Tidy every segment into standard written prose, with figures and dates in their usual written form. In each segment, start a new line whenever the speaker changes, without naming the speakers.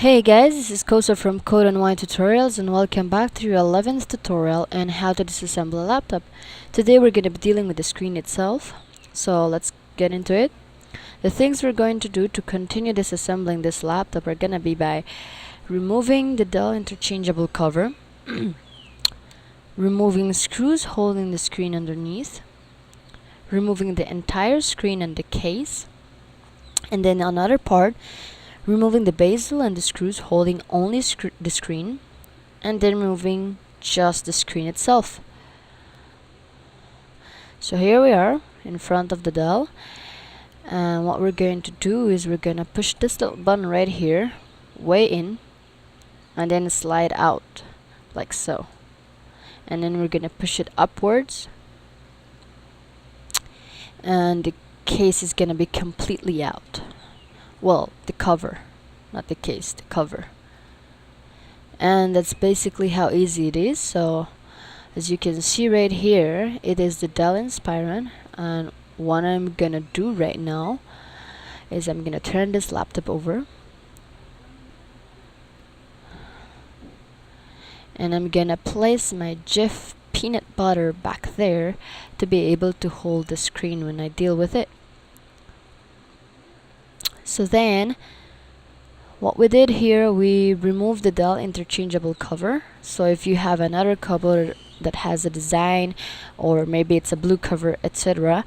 Hey guys, this is Kosa from Codeandwine Tutorials and welcome back to your 11th tutorial on how to disassemble a laptop. Today we're going to be dealing with the screen itself, so let's get into it. The things we're going to do to continue disassembling this laptop are going to be by removing the Dell interchangeable cover, removing screws holding the screen underneath, removing the entire screen and the case, and then another part, removing the bezel and the screws holding only the screen, and then removing just the screen itself. So here we are in front of the Dell, and what we're going to do is we're going to push this little button right here way in and then slide out like so, and then we're going to push it upwards and the case is going to be completely out. Well, the cover, not the case, the cover. And that's basically how easy it is. So as you can see right here, it is the Dell Inspiron, and what I'm gonna do right now is I'm gonna turn this laptop over and I'm gonna place my Jif peanut butter back there to be able to hold the screen when I deal with it. So then, what we did here, we removed the Dell interchangeable cover. So if you have another cover that has a design, or maybe it's a blue cover, etc.,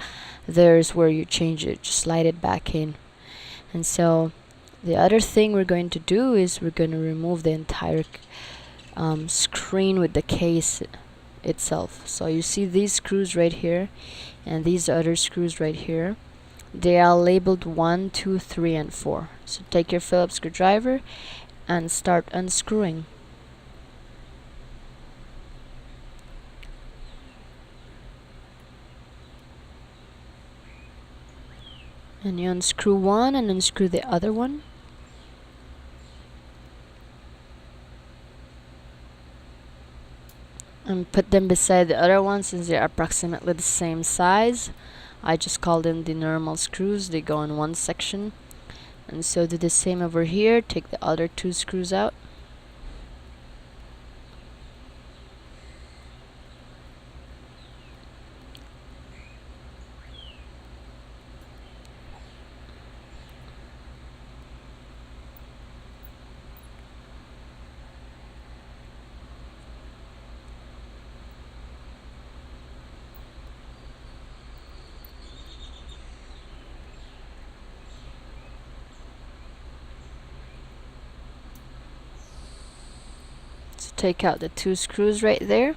there's where you change it, just slide it back in. And so the other thing we're going to do is we're going to remove the entire screen with the case itself. So you see these screws right here, and these other screws right here. They are labeled 1, 2, 3, and 4. So take your Phillips screwdriver and start unscrewing. And you unscrew one and unscrew the other one. And put them beside the other one since they are approximately the same size. I just call them the normal screws. They go in one section. And so do the same over here. Take the other two screws out. Take out the two screws right there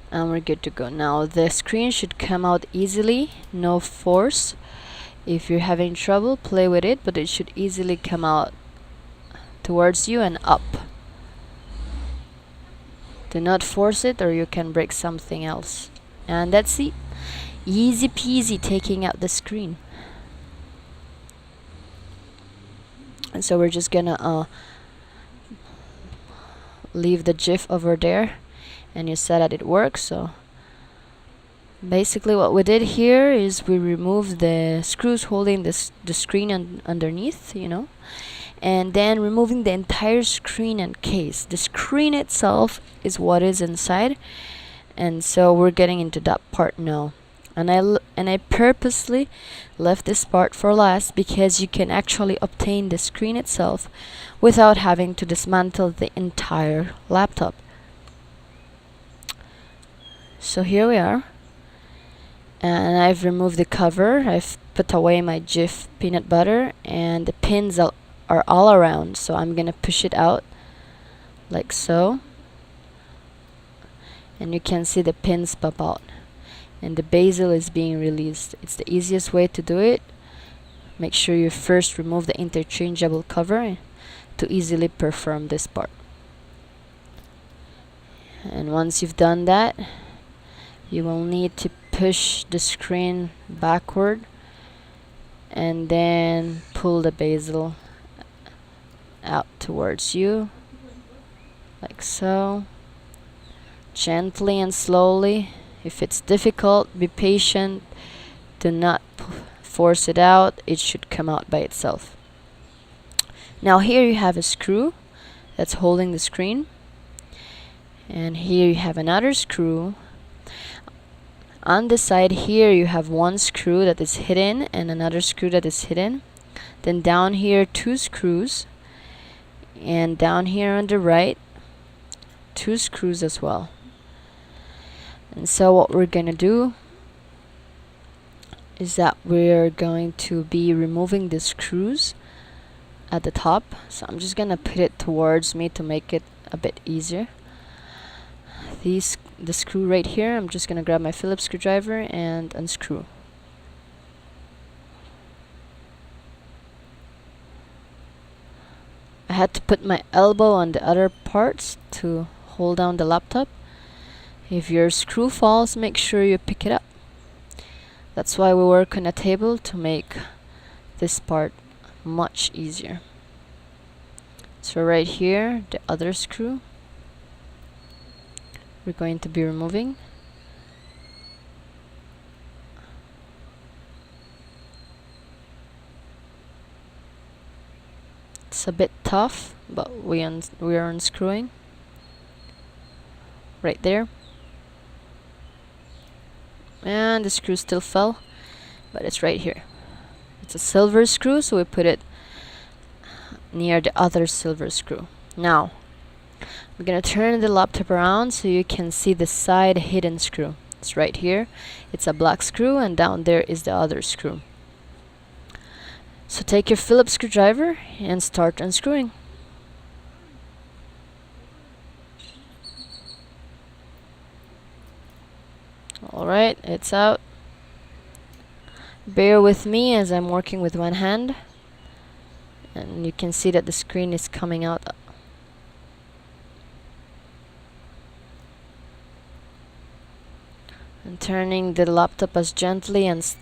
and we're good to go. Now the screen should come out easily, no force. If you're having trouble, play with it, but it should easily come out towards you and up. Do not force it or you can break something else. And that's it. Easy peasy taking out the screen. And so we're just gonna leave the Jif over there, and you said that it works. So basically what we did here is we removed the screws holding the screen underneath, and then removing the entire screen and case. The screen itself is what is inside, and so we're getting into that part now. And I purposely left this part for last because you can actually obtain the screen itself without having to dismantle the entire laptop. So here we are, and I've removed the cover. I've put away my Jif peanut butter, and the pins are all around, so I'm gonna push it out like so, and you can see the pins pop out and the bezel is being released. It's the easiest way to do it. Make sure you first remove the interchangeable cover to easily perform this part. And once you've done that, you will need to push the screen backward and then pull the bezel out towards you like so, gently and slowly. If it's difficult, be patient. Do not force it out. It should come out by itself. Now here you have a screw that's holding the screen, and here you have another screw. On the side here you have one screw that is hidden and another screw that is hidden. Then down here 2 screws, and down here on the right 2 screws as well. And so what we're gonna do is that we're going to be removing the screws at the top. So I'm just gonna put it towards me to make it a bit easier. The screw right here, I'm just gonna grab my Phillips screwdriver and unscrew. I had to put my elbow on the other parts to hold down the laptop. If your screw falls, make sure you pick it up. That's why we work on a table, to make this part much easier. So right here, the other screw we're going to be removing. It's a bit tough, but we are unscrewing right there. And the screw still fell, but it's right here. It's a silver screw, so we put it near the other silver screw. Now we're gonna turn the laptop around so you can see the side hidden screw. It's right here. It's a black screw, and down there is the other screw. So take your Phillips screwdriver and start unscrewing. Alright, it's out. Bear with me as I'm working with one hand, and you can see that the screen is coming out. And turning the laptop as gently as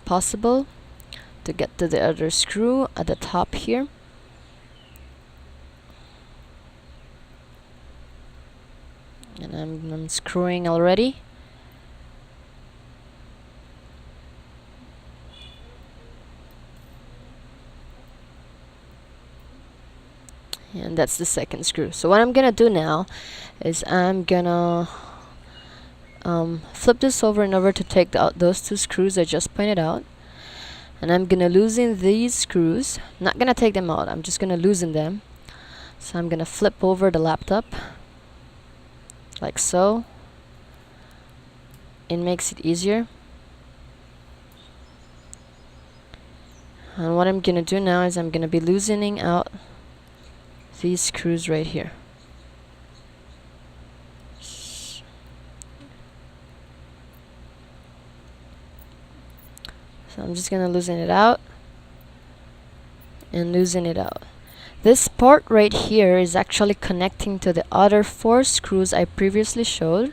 possible to get to the other screw at the top here. And I'm unscrewing already. And that's the second screw. So what I'm gonna do now is I'm gonna flip this over and over to take out those 2 screws I just pointed out, and I'm gonna loosen these screws. I'm not gonna take them out, I'm just gonna loosen them. So I'm gonna flip over the laptop like so. It makes it easier. And what I'm gonna do now is I'm gonna be loosening out these screws right here. So I'm just gonna loosen it out and loosen it out. This part right here is actually connecting to the other 4 screws I previously showed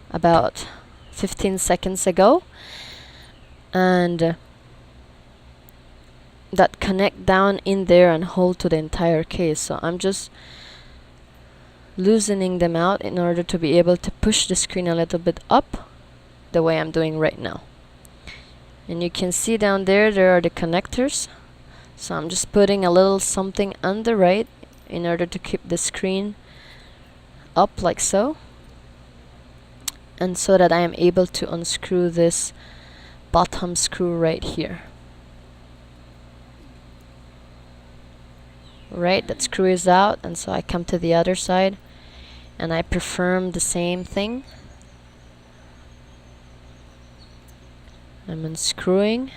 about 15 seconds ago, and that connect down in there and hold to the entire case. So I'm just loosening them out in order to be able to push the screen a little bit up, the way I'm doing right now. And you can see down there are the connectors. So I'm just putting a little something on the right in order to keep the screen up like so, and so that I am able to unscrew this bottom screw right here. Right, that screw is out, and so I come to the other side and I perform the same thing. I'm unscrewing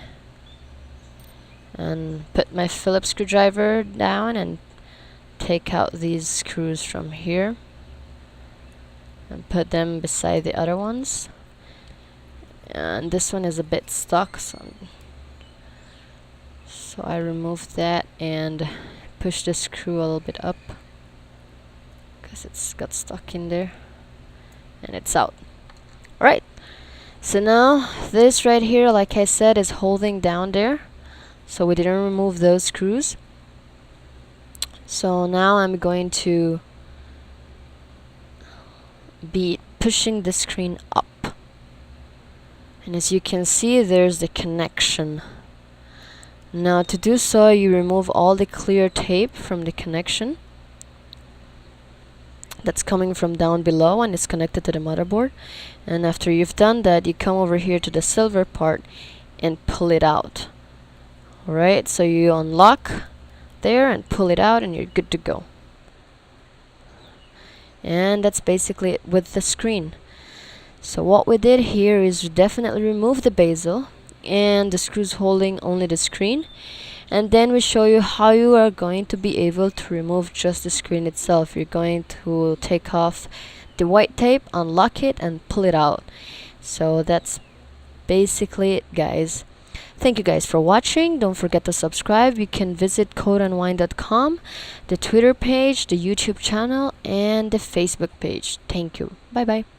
and put my Phillips screwdriver down and take out these screws from here and put them beside the other ones. And this one is a bit stuck, so I remove that and push the screw a little bit up because it's got stuck in there, and it's out. Alright, so now this right here, like I said, is holding down there, so we didn't remove those screws. So now I'm going to be pushing the screen up, and as you can see, there's the connection. Now to do so, you remove all the clear tape from the connection that's coming from down below and is connected to the motherboard. And after you've done that, you come over here to the silver part and pull it out. Alright, so you unlock there and pull it out and you're good to go. And that's basically it with the screen. So what we did here is definitely remove the bezel and the screws holding only the screen, and then we show you how you are going to be able to remove just the screen itself. You're going to take off the white tape, unlock it, and pull it out. So that's basically it, guys. Thank you guys for watching. Don't forget to subscribe. You can visit codeandwine.com, the Twitter page, the YouTube channel, and the Facebook page. Thank you. Bye bye.